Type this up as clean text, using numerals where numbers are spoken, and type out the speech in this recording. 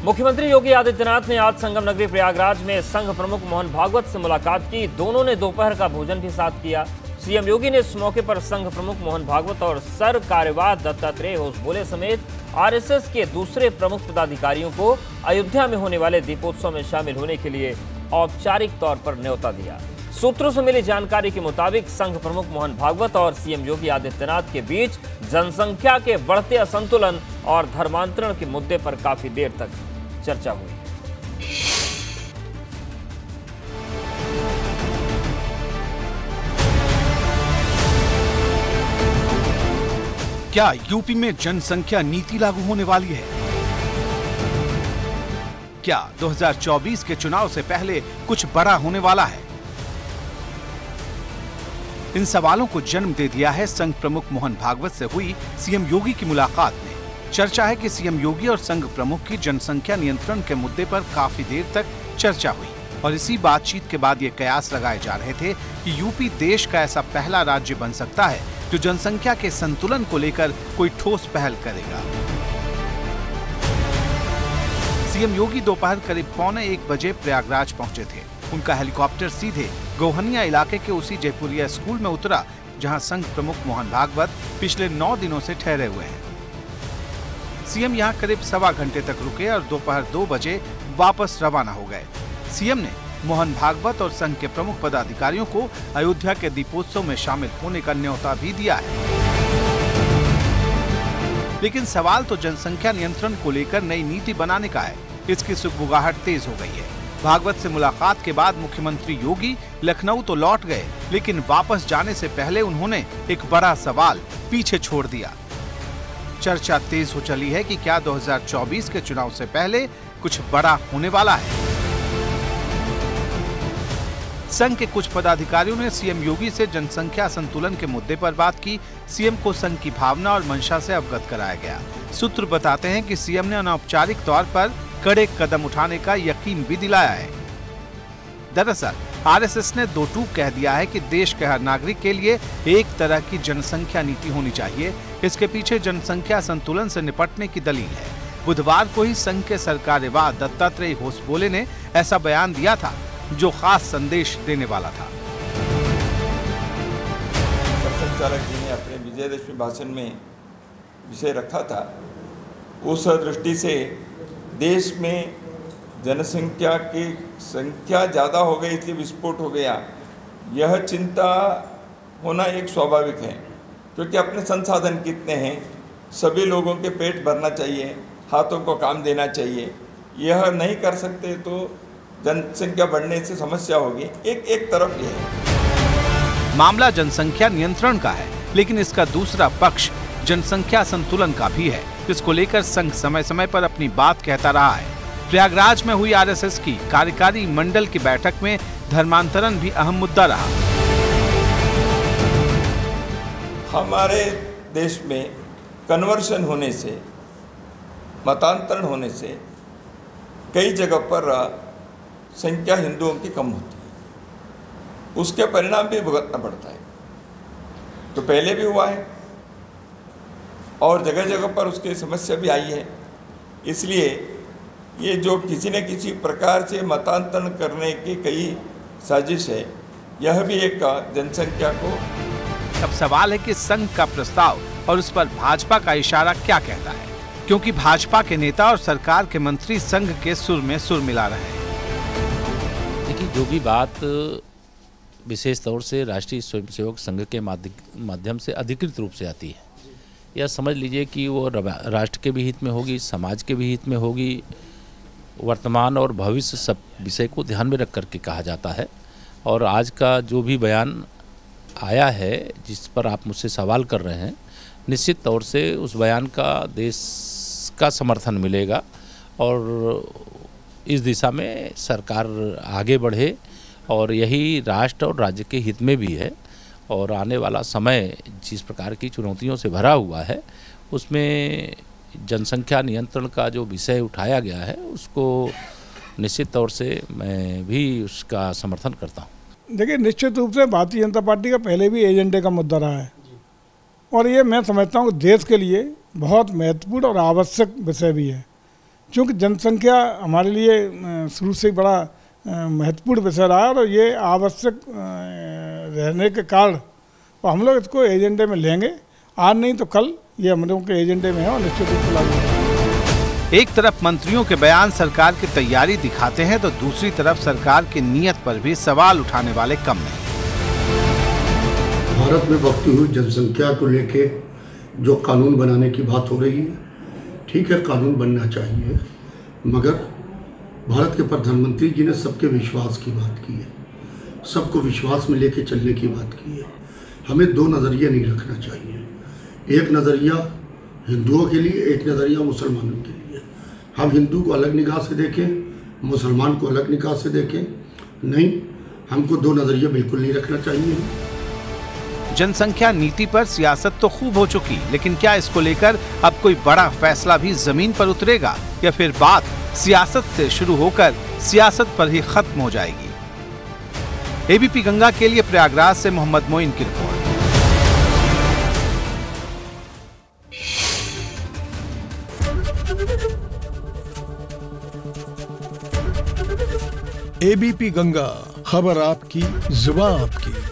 मुख्यमंत्री योगी आदित्यनाथ ने आज संगम नगरी प्रयागराज में संघ प्रमुख मोहन भागवत से मुलाकात की। दोनों ने दोपहर का भोजन भी साथ किया। सीएम योगी ने इस मौके पर संघ प्रमुख मोहन भागवत और सर कार्यवाह दत्तात्रेय होसबोले समेत आरएसएस के दूसरे प्रमुख पदाधिकारियों को अयोध्या में होने वाले दीपोत्सव में शामिल होने के लिए औपचारिक तौर पर न्योता दिया। सूत्रों से मिली जानकारी के मुताबिक संघ प्रमुख मोहन भागवत और सीएम योगी आदित्यनाथ के बीच जनसंख्या के बढ़ते असंतुलन और धर्मांतरण के मुद्दे पर काफी देर तक चर्चा हुई। क्या यूपी में जनसंख्या नीति लागू होने वाली है? क्या 2024 के चुनाव से पहले कुछ बड़ा होने वाला है? इन सवालों को जन्म दे दिया है संघ प्रमुख मोहन भागवत से हुई सीएम योगी की मुलाकात में। चर्चा है कि सीएम योगी और संघ प्रमुख की जनसंख्या नियंत्रण के मुद्दे पर काफी देर तक चर्चा हुई और इसी बातचीत के बाद ये कयास लगाए जा रहे थे कि यूपी देश का ऐसा पहला राज्य बन सकता है जो जनसंख्या के संतुलन को लेकर कोई ठोस पहल करेगा। सीएम योगी दोपहर करीब 12:45 बजे प्रयागराज पहुंचे थे। उनका हेलीकॉप्टर सीधे गोहनिया इलाके के उसी जयपुरिया स्कूल में उतरा जहां संघ प्रमुख मोहन भागवत पिछले 9 दिनों से ठहरे हुए हैं। सीएम यहां करीब सवा घंटे तक रुके और दोपहर 2 बजे वापस रवाना हो गए। सीएम ने मोहन भागवत और संघ के प्रमुख पदाधिकारियों को अयोध्या के दीपोत्सव में शामिल होने का न्योता भी दिया है। लेकिन सवाल तो जनसंख्या नियंत्रण को लेकर नई नीति बनाने का है। इसकी सुगबुगाहट तेज हो गई है। भागवत से मुलाकात के बाद मुख्यमंत्री योगी लखनऊ तो लौट गए, लेकिन वापस जाने से पहले उन्होंने एक बड़ा सवाल पीछे छोड़ दिया। चर्चा तेज हो चली है कि क्या 2024 के चुनाव से पहले कुछ बड़ा होने वाला है। संघ के कुछ पदाधिकारियों ने सीएम योगी से जनसंख्या संतुलन के मुद्दे पर बात की। सीएम को संघ की भावना और मंशा से अवगत कराया गया। सूत्र बताते हैं कि सीएम ने अनौपचारिक तौर पर कड़े कदम उठाने का यकीन भी दिलाया है। दरअसल आरएसएस ने दो टूक कह दिया है कि देश के हर नागरिक के लिए एक तरह की जनसंख्या नीति होनी चाहिए। इसके पीछे जनसंख्या संतुलन से निपटने की दलील है। बुधवार को ही संघ के सर कार्यवाह दत्तात्रेय होसबोले ने ऐसा बयान दिया था जो खास संदेश देने वाला था। संचालक जी ने अपने विजयदशमी भाषण में विषय रखा था। उस दृष्टि से देश में जनसंख्या की संख्या ज़्यादा हो गई इसलिए विस्फोट हो गया, यह चिंता होना एक स्वाभाविक है, क्योंकि अपने संसाधन कितने हैं, सभी लोगों के पेट भरना चाहिए, हाथों को काम देना चाहिए। यह नहीं कर सकते तो जनसंख्या बढ़ने से समस्या होगी। एक तरफ यह है। मामला जनसंख्या नियंत्रण का है, लेकिन इसका दूसरा पक्ष जनसंख्या संतुलन का भी है, जिसको लेकर संघ समय समय पर अपनी बात कहता रहा है। प्रयागराज में हुई आरएसएस की कार्यकारी मंडल की बैठक में धर्मांतरण भी अहम मुद्दा रहा। हमारे देश में कन्वर्शन होने से, मतांतरण होने से कई जगह पर संख्या हिंदुओं की कम होती है, उसके परिणाम भी भुगतना पड़ता है। तो पहले भी हुआ है और जगह जगह पर उसकी समस्या भी आई है। इसलिए ये जो किसी न किसी प्रकार से मतांतरण करने की कई साजिश है, यह भी एक जनसंख्या को। अब सवाल है कि संघ का प्रस्ताव और उस पर भाजपा का इशारा क्या कहता है, क्योंकि भाजपा के नेता और सरकार के मंत्री संघ के सुर में सुर मिला रहे हैं। देखिए, जो भी बात विशेष तौर से राष्ट्रीय स्वयंसेवक संघ के माध्यम से अधिकृत रूप से आती है, यह समझ लीजिए कि वो राष्ट्र के भी हित में होगी, समाज के भी हित में होगी। वर्तमान और भविष्य सब विषय को ध्यान में रख करके कहा जाता है। और आज का जो भी बयान आया है, जिस पर आप मुझसे सवाल कर रहे हैं, निश्चित तौर से उस बयान का देश का समर्थन मिलेगा और इस दिशा में सरकार आगे बढ़े, और यही राष्ट्र और राज्य के हित में भी है। और आने वाला समय जिस प्रकार की चुनौतियों से भरा हुआ है, उसमें जनसंख्या नियंत्रण का जो विषय उठाया गया है, उसको निश्चित तौर से मैं भी उसका समर्थन करता हूँ। देखिए, निश्चित रूप से भारतीय जनता पार्टी का पहले भी एजेंडे का मुद्दा रहा है और ये मैं समझता हूँ देश के लिए बहुत महत्वपूर्ण और आवश्यक विषय भी है। क्योंकि जनसंख्या हमारे लिए शुरू से बड़ा महत्वपूर्ण विषय रहा है और ये आवश्यक रहने के कारण हम लोग इसको एजेंडे में लेंगे। आज नहीं तो कल ये हम लोगों के एजेंडे में है और निश्चित रूप से लागू होगा। एक तरफ मंत्रियों के बयान सरकार की तैयारी दिखाते हैं तो दूसरी तरफ सरकार की नीयत पर भी सवाल उठाने वाले कम नहीं। भारत में बढ़ती हुई जनसंख्या को लेके जो कानून बनाने की बात हो रही है, ठीक है, कानून बनना चाहिए, मगर भारत के प्रधानमंत्री जी ने सबके विश्वास की बात की है, सबको विश्वास में लेके चलने की बात की है। हमें दो नज़रिया नहीं रखना चाहिए, एक नज़रिया हिंदुओं के लिए, एक नज़रिया मुसलमानों के लिए। हम हिंदू को अलग निगाह से देखें, मुसलमान को अलग निगाह से देखें, नहीं, हमको दो नज़रिया बिल्कुल नहीं रखना चाहिए। जनसंख्या नीति पर सियासत तो खूब हो चुकी, लेकिन क्या इसको लेकर अब कोई बड़ा फैसला भी जमीन पर उतरेगा या फिर बात सियासत से शुरू होकर सियासत पर ही खत्म हो जाएगी? एबीपी गंगा के लिए प्रयागराज से मोहम्मद मोइन की रिपोर्ट। एबीपी गंगा, खबर आपकी, जुबान आपकी।